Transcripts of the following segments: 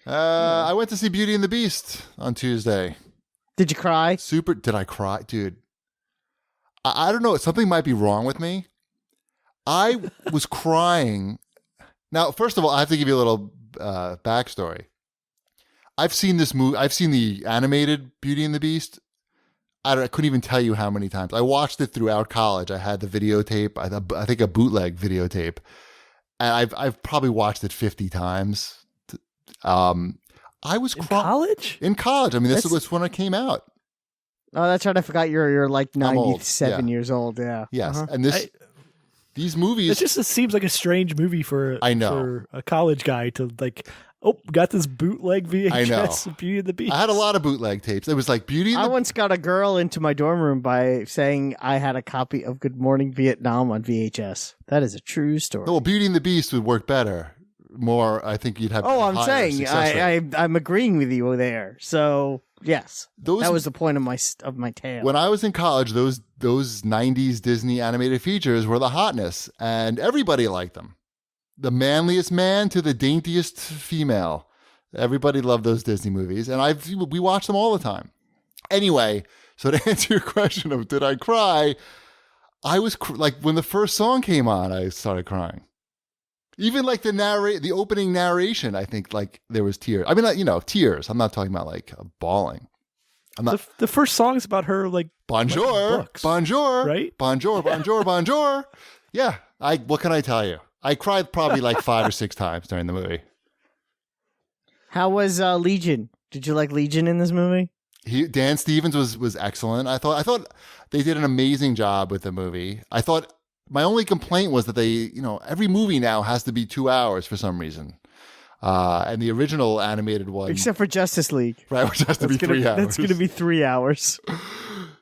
I went to see Beauty and the Beast on Tuesday. Did you cry? Did I cry? Dude, I don't know. Something might be wrong with me. I was crying. Now, first of all, I have to give you a little backstory. I've seen this movie. I've seen the animated Beauty and the Beast. I couldn't even tell you how many times. I watched it throughout college. I had the videotape. I think a bootleg videotape. And I've probably watched it 50 times. I was college? In college. I mean, this was when it came out. Oh, that's right. I forgot you're like 97 yeah. years old. Yeah. Yes. And these movies. It just seems like a strange movie for a college guy to like, oh, got this bootleg VHS of Beauty and the Beast. I had a lot of bootleg tapes. It was like Beauty and I once got a girl into my dorm room by saying I had a copy of Good Morning Vietnam on VHS. That is a true story. Well, Beauty and the Beast would work better. More, I think you'd have. Oh, I'm saying I'm agreeing with you there. So yes, that was the point of my tale. When I was in college, those 90s Disney animated features were the hotness, and everybody liked them. The manliest man to the daintiest female. Everybody loved those Disney movies, and we watched them all the time. Anyway, so to answer your question of did I cry, I was like when the first song came on, I started crying. Even like the opening narration, I think like there was tears. I mean, tears. I'm not talking about like bawling. I'm not. The first song is about her like bonjour, bonjour, right? Bonjour, bonjour, bonjour. Yeah. What can I tell you? I cried probably like 5 or 6 times during the movie. How was Legion? Did you like Legion in this movie? Dan Stevens was excellent. I thought they did an amazing job with the movie. I thought my only complaint was that they, every movie now has to be 2 hours for some reason. And the original animated one. Except for Justice League. Right, which has to be 3 hours. That's going to be 3 hours.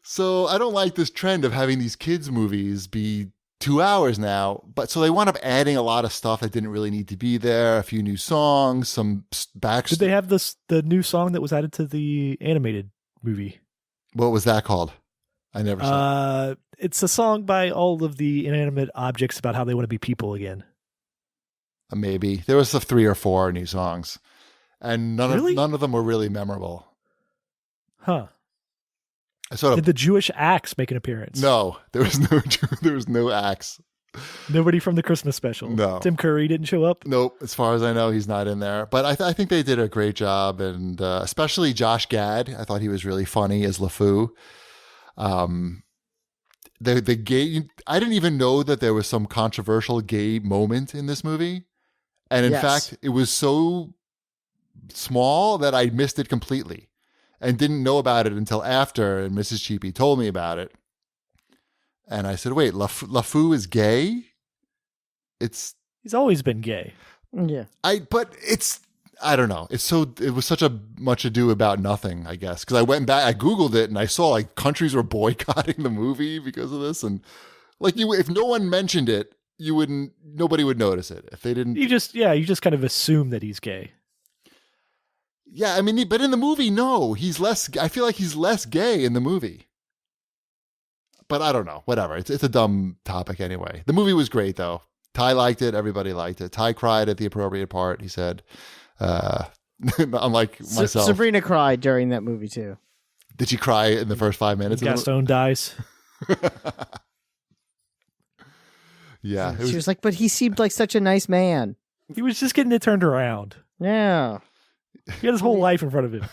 So I don't like this trend of having these kids' movies be 2 hours now. But so they wound up adding a lot of stuff that didn't really need to be there. A few new songs, some backstory. Did they have the new song that was added to the animated movie? What was that called? I never saw it. It's a song by all of the inanimate objects about how they want to be people again. Maybe. There was 3 or 4 new songs. And none of them were really memorable. Huh. Did the Jewish axe make an appearance? No. There was no axe. Nobody from the Christmas special? No. Tim Curry didn't show up? Nope. As far as I know, he's not in there. But I think they did a great job. And especially Josh Gad. I thought he was really funny as LeFou. The gay, I didn't even know that there was some controversial gay moment in this movie. And in fact, it was so small that I missed it completely and didn't know about it until after. And Mrs. Cheapy told me about it. And I said, wait, LeFou is gay? He's always been gay. Yeah. I don't know. It was such a much ado about nothing, I guess. Because I went back, I Googled it, and I saw like countries were boycotting the movie because of this. And like if no one mentioned it, nobody would notice it. If they didn't. You just kind of assume that he's gay. Yeah, I mean, but in the movie, no. I feel like he's less gay in the movie. But I don't know. Whatever. It's a dumb topic anyway. The movie was great, though. Ty liked it. Everybody liked it. Ty cried at the appropriate part, he said. Unlike myself. Sabrina cried during that movie too. Did she cry in the first 5 minutes? Gaston dies. Yeah. She was like, but he seemed like such a nice man. He was just getting it turned around. Yeah. He had his whole life in front of him.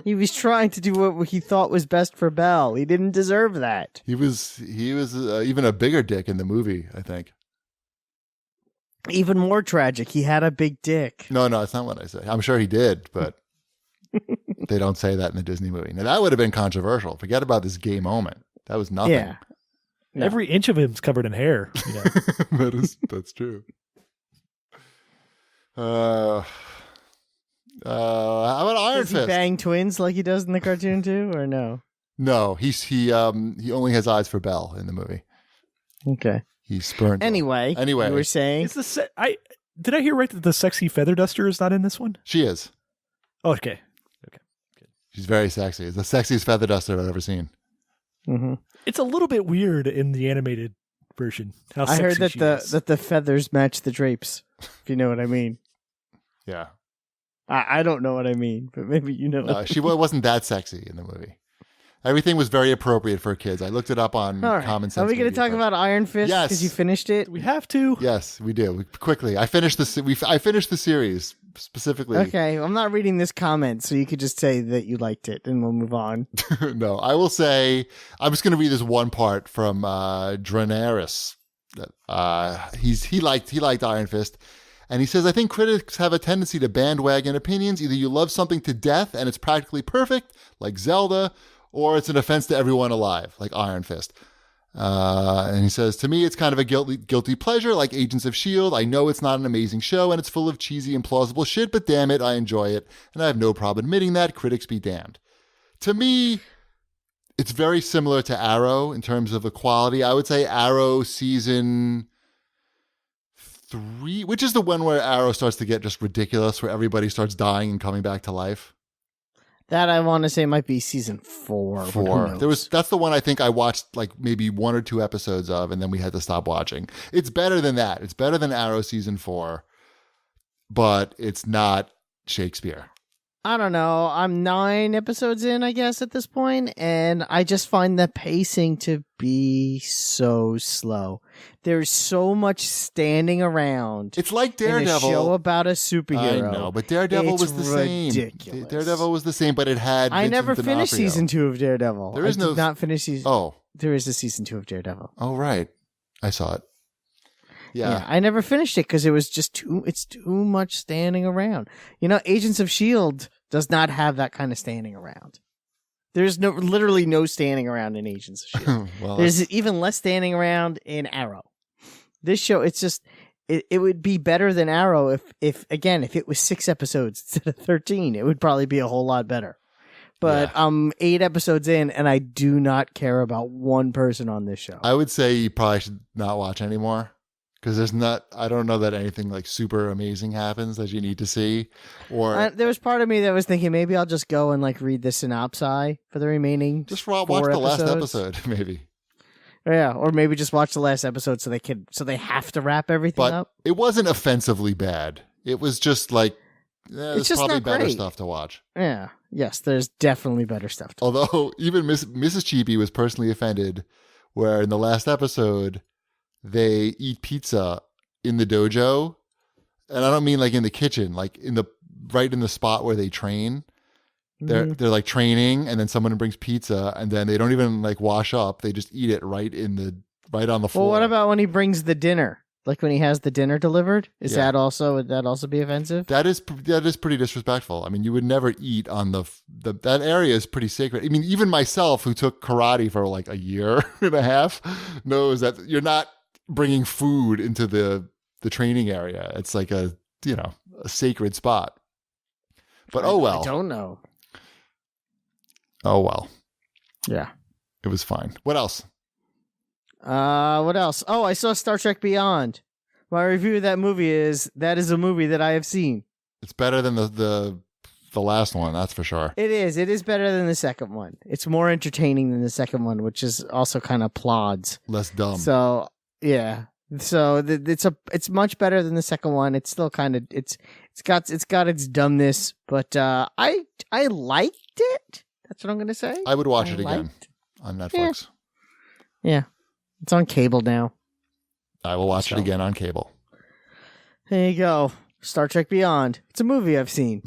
He was trying to do what he thought was best for Belle. He didn't deserve that. He was even a bigger dick in the movie, I think. Even more tragic, he had a big dick. No, it's not what I say. I'm sure he did, but they don't say that in the Disney movie. Now, that would have been controversial. Forget about this gay moment. That was nothing. Yeah. No. Every inch of him's covered in hair. That's true. How about Iron Fist? Does he bang twins like he does in the cartoon too, or no? No, he only has eyes for Belle in the movie. Okay. He's spurned. Anyway, you were saying did I hear right that the sexy feather duster is not in this one? She is. Oh, okay. Good. She's very sexy. It's the sexiest feather duster I've ever seen. Mm-hmm. It's a little bit weird in the animated version. I heard that the feathers match the drapes. If you know what I mean. Yeah. I don't know what I mean, but maybe you know. No, she wasn't that sexy in the movie. Everything was very appropriate for kids. I looked it up on Common Sense. Are we going to talk about Iron Fist? Yes, because you finished it. We have to. Yes, we do. Quickly, I finished the series specifically. Okay, I'm not reading this comment, so you could just say that you liked it, and we'll move on. No, I will say I'm just going to read this one part from Draneris. He liked Iron Fist. And he says, I think critics have a tendency to bandwagon opinions. Either you love something to death and it's practically perfect, like Zelda, or it's an offense to everyone alive, like Iron Fist. And he says, to me, it's kind of a guilty pleasure, like Agents of S.H.I.E.L.D. I know it's not an amazing show and it's full of cheesy and plausible shit, but damn it, I enjoy it. And I have no problem admitting that. Critics be damned. To me, it's very similar to Arrow in terms of the quality. I would say Arrow season 3, which is the one where Arrow starts to get just ridiculous, where everybody starts dying and coming back to life. That I want to say might be season 4. 4. That's the one I think I watched like maybe 1 or 2 episodes of, and then we had to stop watching. It's better than that. It's better than Arrow season 4, but it's not Shakespeare. I don't know. I'm 9 episodes in, I guess, at this point, and I just find the pacing to be so slow. There's so much standing around. It's like Daredevil. In a show about a superhero. I know, but Daredevil was the ridiculous. Same. Daredevil was the same, but it had I Vincent never finished D'Onofrio. season 2 of Daredevil. There is I did not finish season. Oh, there is a season 2 of Daredevil. Oh, right. I saw it. Yeah. I never finished it because it was just it's too much standing around. You know, Agents of S.H.I.E.L.D. does not have that kind of standing around. There's literally no standing around in Agents of S.H.I.E.L.D. Well, there's even less standing around in Arrow. This show, it's just, it would be better than Arrow if it was 6 episodes instead of 13. It would probably be a whole lot better. But I'm 8 episodes in, and I do not care about one person on this show. I would say you probably should not watch anymore. Because I don't know that anything like super amazing happens that you need to see. Or there was part of me that was thinking maybe I'll just go and like read the synopsis for the remaining. Just watch the last episode, maybe. Yeah, or maybe just watch the last episode so they have to wrap everything up. It wasn't offensively bad. It was just like there's just probably not better great. stuff to watch. Yeah, yes, there's definitely better stuff. Although even Mrs. Cheapy was personally offended, where in the last episode they eat pizza in the dojo, and I don't mean like in the kitchen, like right in the spot where they train. They're like training, and then someone brings pizza, and then they don't even like wash up. They just eat it right on the floor. Well, what about when he brings the dinner? Like when he has the dinner delivered? Would that also be offensive? That is pretty disrespectful. I mean, you would never eat on that area is pretty sacred. I mean, even myself, who took karate for like a year and a half, knows that you're not bringing food into the training area. It's like a sacred spot. But oh well. I don't know. Oh well. Yeah. It was fine. What else? What else? Oh, I saw Star Trek Beyond. My review of that movie is a movie that I have seen. It's better than the last one, that's for sure. It is. It is better than the second one. It's more entertaining than the second one, which is also kind of plods. Less dumb. So yeah. So it's much better than the second one. It's still kind of it's got its dumbness, but I liked it. That's what I'm gonna say. I would watch it again on Netflix. Yeah, it's on cable now. I will watch it again on cable. There you go. Star Trek Beyond. It's a movie I've seen.